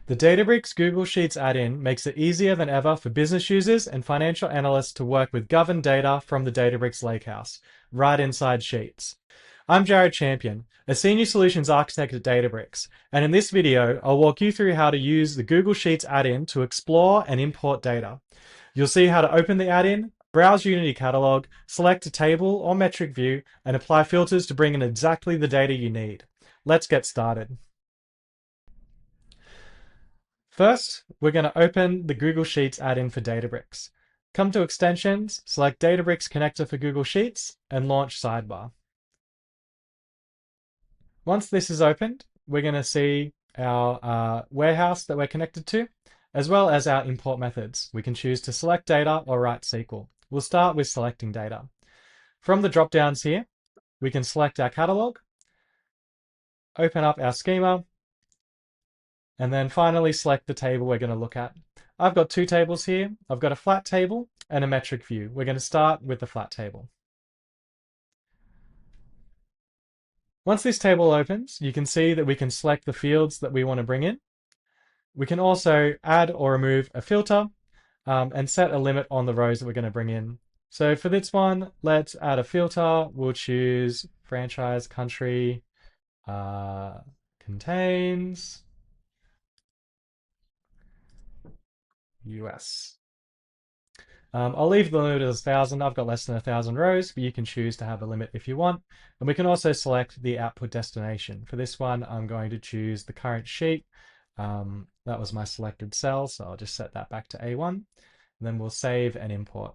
The Databricks Google Sheets add-in makes it easier than ever for business users and financial analysts to work with governed data from the Databricks Lakehouse, right inside Sheets. I'm Jared Champion, a Senior Solutions Architect at Databricks, and in this video, I'll walk you through how to use the Google Sheets add-in to explore and import data. You'll see how to open the add-in, browse Unity Catalog, select a table or metric view, and apply filters to bring in exactly the data you need. Let's get started. First, we're going to open the Google Sheets add-in for Databricks. Come to Extensions, select Databricks Connector for Google Sheets, and launch Sidebar. Once this is opened, we're going to see our warehouse that we're connected to, as well as our import methods. We can choose to select data or write SQL. We'll start with selecting data. From the drop-downs here, we can select our catalog, open up our schema, and then finally select the table we're going to look at. I've got two tables here. I've got a flat table and a metric view. We're going to start with the flat table. Once this table opens, you can see that we can select the fields that we want to bring in. We can also add or remove a filter and set a limit on the rows that we're going to bring in. So for this one, let's add a filter. We'll choose franchise country contains US. I'll leave the limit as 1,000. I've got less than 1,000 rows, but you can choose to have a limit if you want. And we can also select the output destination. For this one, I'm going to choose the current sheet. That was my selected cell, so I'll just set that back to A1. And then we'll save and import.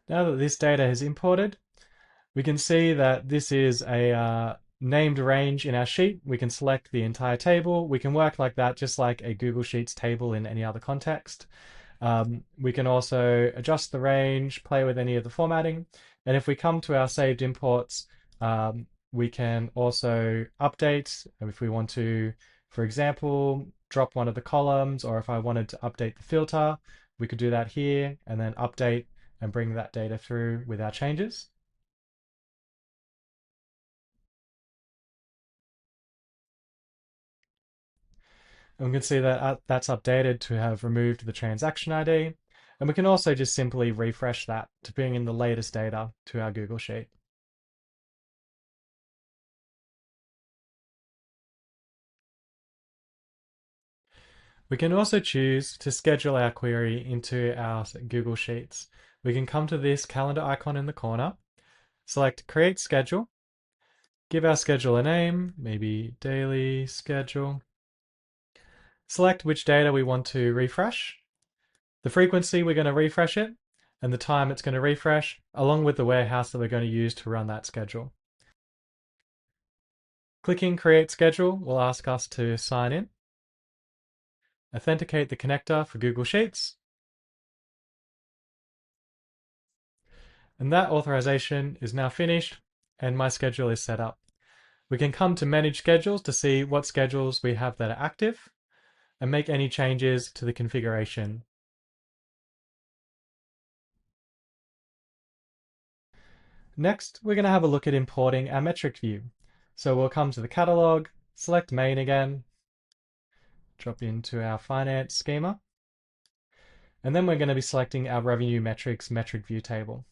Now that this data is imported, we can see that this is a named range in our sheet. We can select the entire table. We can work like that, just like a Google Sheets table in any other context. We can also adjust the range, play with any of the formatting. And if we come to our saved imports, we can also update if we want to, for example, drop one of the columns, or if I wanted to update the filter, we could do that here and then update and bring that data through with our changes. And we can see that that's updated to have removed the transaction ID. And we can also just simply refresh that to bring in the latest data to our Google Sheet. We can also choose to schedule our query into our Google Sheets. We can come to this calendar icon in the corner, select Create Schedule, give our schedule a name, maybe Daily Schedule, select which data we want to refresh, the frequency we're going to refresh it, and the time it's going to refresh, along with the warehouse that we're going to use to run that schedule. Clicking Create Schedule will ask us to sign in, authenticate the connector for Google Sheets, and that authorization is now finished and my schedule is set up. We can come to Manage Schedules to see what schedules we have that are active and make any changes to the configuration. Next, we're going to have a look at importing our metric view. So we'll come to the catalog, select main again, drop into our finance schema, and then we're going to be selecting our revenue metrics metric view table.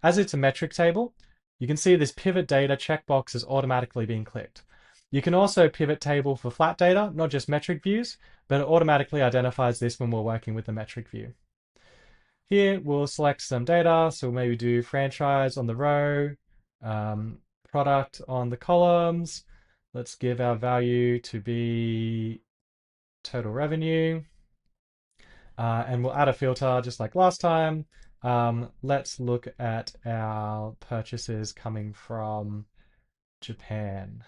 As it's a metric table, you can see this pivot data checkbox is automatically being clicked. You can also pivot table for flat data, not just metric views, but it automatically identifies this when we're working with the metric view. Here we'll select some data, so we'll maybe do franchise on the row, product on the columns. Let's give our value to be total revenue. And we'll add a filter just like last time. Let's look at our purchases coming from Japan.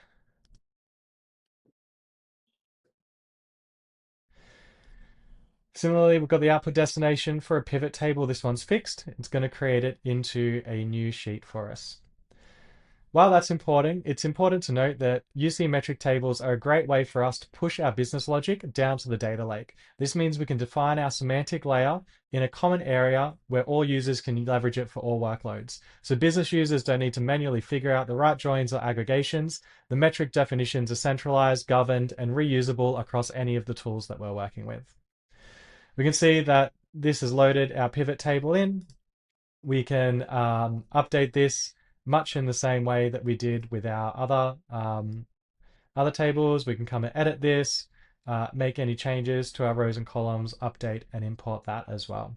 Similarly, we've got the output destination for a pivot table. This one's fixed. It's going to create it into a new sheet for us. While that's important, it's important to note that UC metric tables are a great way for us to push our business logic down to the data lake. This means we can define our semantic layer in a common area where all users can leverage it for all workloads. So business users don't need to manually figure out the right joins or aggregations. The metric definitions are centralized, governed, and reusable across any of the tools that we're working with. We can see that this has loaded our pivot table in. We can update this much in the same way that we did with our other tables. We can come and edit this, make any changes to our rows and columns, update and import that as well.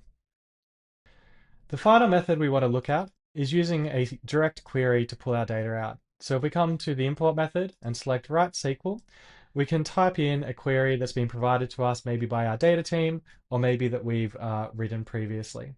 The final method we want to look at is using a direct query to pull our data out. So if we come to the import method and select write SQL, we can type in a query that's been provided to us maybe by our data team or maybe that we've written previously.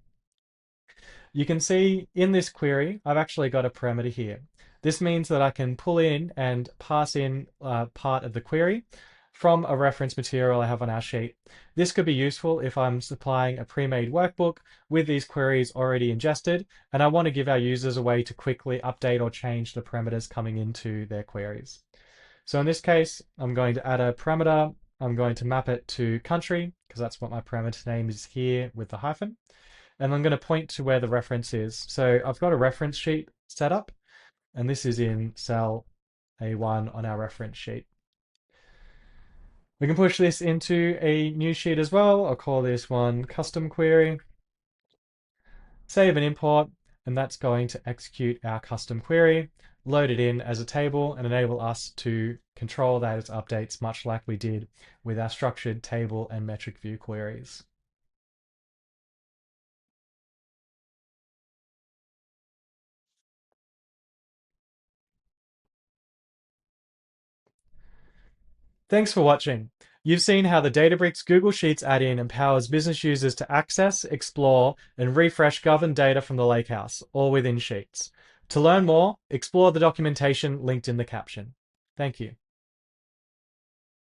You can see in this query, I've actually got a parameter here. This means that I can pull in and pass in part of the query from a reference material I have on our sheet. This could be useful if I'm supplying a pre-made workbook with these queries already ingested, and I want to give our users a way to quickly update or change the parameters coming into their queries. So in this case, I'm going to add a parameter. I'm going to map it to country, because that's what my parameter name is here with the hyphen. And I'm going to point to where the reference is. So I've got a reference sheet set up, and this is in cell A1 on our reference sheet. We can push this into a new sheet as well. I'll call this one custom query. Save and import, and that's going to execute our custom query, load it in as a table, and enable us to control that as updates, much like we did with our structured table and metric view queries. Thanks for watching. You've seen how the Databricks Google Sheets add-in empowers business users to access, explore, and refresh governed data from the Lakehouse, all within Sheets. To learn more, explore the documentation linked in the caption. Thank you.